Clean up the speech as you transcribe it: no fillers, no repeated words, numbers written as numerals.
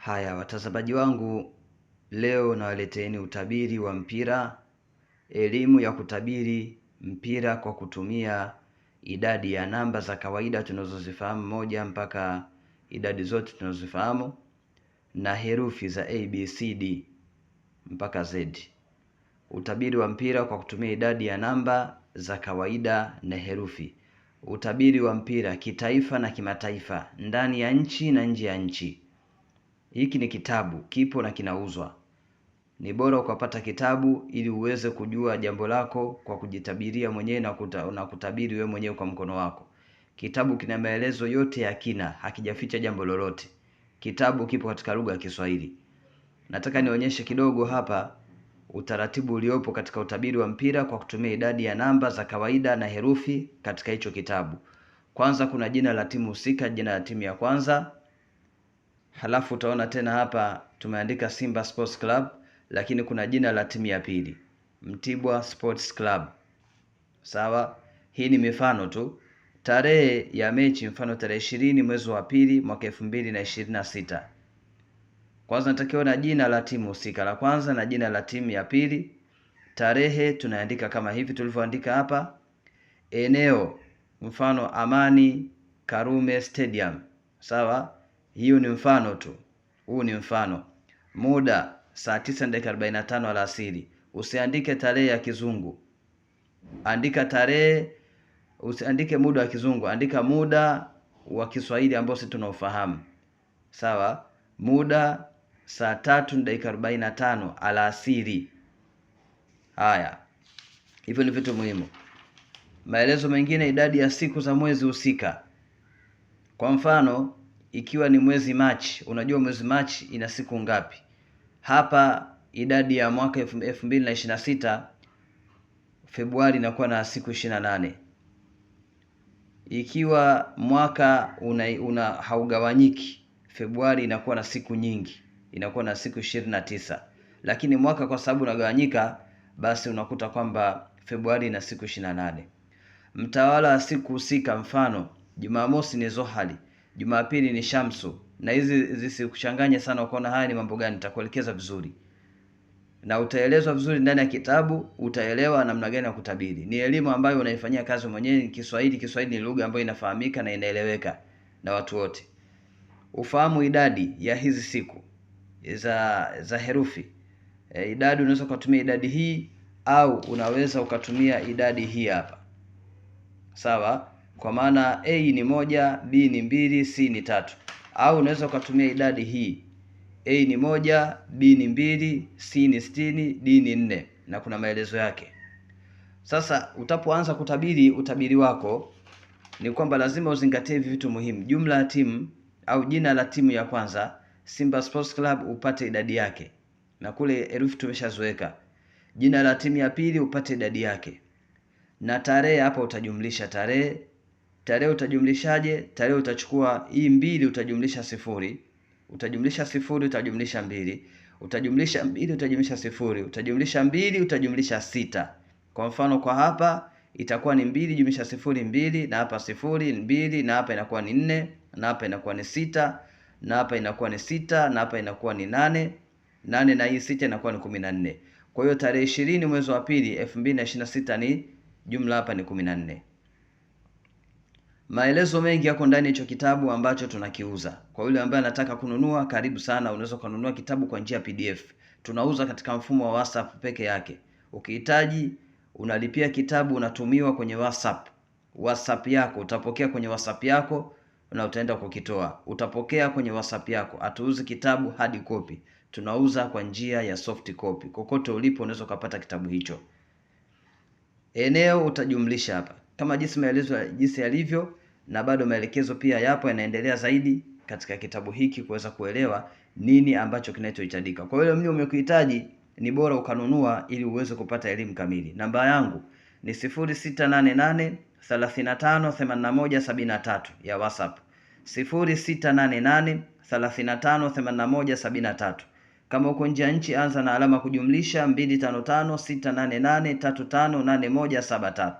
Haya watazamaji wangu, leo nawaleteeni utabiri wa mpira, elimu ya kutabiri mpira kwa kutumia idadi ya namba za kawaida tunazozifahamu moja mpaka idadi zote tunazozifahamu, na herufi za ABCD mpaka Z. Utabiri wa mpira kwa kutumia idadi ya namba za kawaida na herufi. Utabiri wa mpira kitaifa na kimataifa, ndani ya nchi na nje ya nchi. Hiki ni kitabu, kipo na kinauzwa. Ni bora ukapata kitabu ili uweze kujua jambo lako kwa kujitabiria mwenyewe na kutabiri wewe mwenyewe kwa mkono wako. Kitabu kina maelezo yote ya kina, hakijaficha jambo lolote. Kitabu kipo katika lugha ya Kiswahili. Nataka nionyeshe kidogo hapa utaratibu uliopo katika utabiri wa mpira kwa kutumia idadi ya namba za kawaida na herufi katika hicho kitabu. Kwanza kuna jina la timu husika, jina la timu ya kwanza. Halafu utaona tena hapa tumeandika Simba Sports Club, lakini kuna jina la timu ya pili, Mtibwa Sports Club. Sawa? Hii ni mifano tu. Tarehe ya mechi, mfano tarehe 20 mwezi wa pili mwaka 2026. Kwanza natakiwa na jina la timu husika la kwanza na jina la timu ya pili. Tarehe tunaandika kama hivi tulivyoandika hapa. Eneo, mfano Amani Karume Stadium. Sawa? Hiyo ni mfano tu. Huu ni mfano. Muda saa 9:45 alasiri. Usiandike tarehe ya kizungu. Andika tarehe, usiandike muda wa kizungu, andika muda wa Kiswahili ambao sisi tunaofahamu. Sawa? Muda saa 3:45 alasiri. Haya. Hivyo ni vitu muhimu. Maelezo mengine, idadi ya siku za mwezi husika. Kwa mfano, ikiwa ni mwezi Machi, unajua mwezi Machi ina siku ngapi? Hapa idadi ya mwaka 2026 Februari inakuwa na siku 28. Ikiwa mwaka una haugawanyiki, Februari inakuwa na siku nyingi, inakuwa na siku 29. Lakini mwaka kwa sababu unagawanyika, basi unakuta kwamba Februari ina siku 28. Mtawala wa siku husika, mfano Jumamosi ni Zohali, Jumapili ni Shamsu, na hizi zisikuchanganye sana ukaona haya ni mambo gani. Nitakuelekeza vizuri na utaelezwa vizuri ndani ya kitabu, utaelewa namna gani ya kutabiri. Ni elimu ambayo unaifanyia kazi mwenyewe. Kiswahili ni lugha ambayo inafahamika na inaeleweka na watu wote. Ufahamu idadi ya hizi siku za herufi. Idadi unaweza kutumia idadi hii au unaweza ukatumia idadi hii hapa. Sawa? Kwa maana A ni 1, B ni 2, C ni 3. Au unaweza ukatumia idadi hii. A ni 1, B ni 2, C ni 60, D ni 4, na kuna maelezo yake. Sasa utapoanza kutabiri utabiri wako ni kwamba lazima uzingatie hivi vitu muhimu. Jumla ya timu au jina la timu ya kwanza, Simba Sports Club, upate idadi yake. Na kule herufi tumeshazoeka. Jina la timu ya pili upate idadi yake. Na tarehe hapa utajumlisha tarehe. Tarehe utajumlishaje? Tarehe utachukua hii 2 utajumlisha 0. Utajumlisha 0 utajumlisha 2. Utajumlisha 2 utajumlisha 0. Utajumlisha 2 utajumlisha 6. Kwa mfano kwa hapa itakuwa ni 2 jumlisha 0 2, na hapa 0 2, na hapa inakuwa ni 4, na hapa inakuwa ni 6, na hapa inakuwa ni 6, na hapa inakuwa ni 8. 8 na hii 6 inakuwa ni 14. Kwa hiyo tarehe 20 mwezi wa pili 2026 ni jumla hapa ni 14. Maelezo mengi yako ndani ya hicho kitabu ambacho tunakiuza. Kwa yule ambaye anataka kununua, karibu sana, unaweza kununua kitabu kwa njia ya PDF. Tunauza katika mfumo wa WhatsApp peke yake. Ukihitaji unalipia kitabu, unatumiwa kwenye WhatsApp yako, utapokea kwenye WhatsApp yako na utaenda kukitoa. Utapokea kwenye WhatsApp yako. Hatuuzi kitabu hard copy. Tunauza kwa njia ya soft copy. Kokote ulipo unaweza kupata kitabu hicho. Eneo utajumlisha hapa kama jinsi maelezo jinsi yalivyo, na bado maelekezo pia yapo yanaendelea zaidi katika kitabu hiki kuweza kuelewa nini ambacho kinachohitajika. Kwa hiyo mimi umekuhitaji, ni bora ukanunua ili uweze kupata elimu kamili. Namba yangu ni 0688 35 81 73 ya WhatsApp. 0688 35 81 73. Kama uko nje ya nchi, anza na alama kujumlisha 255 688 358173.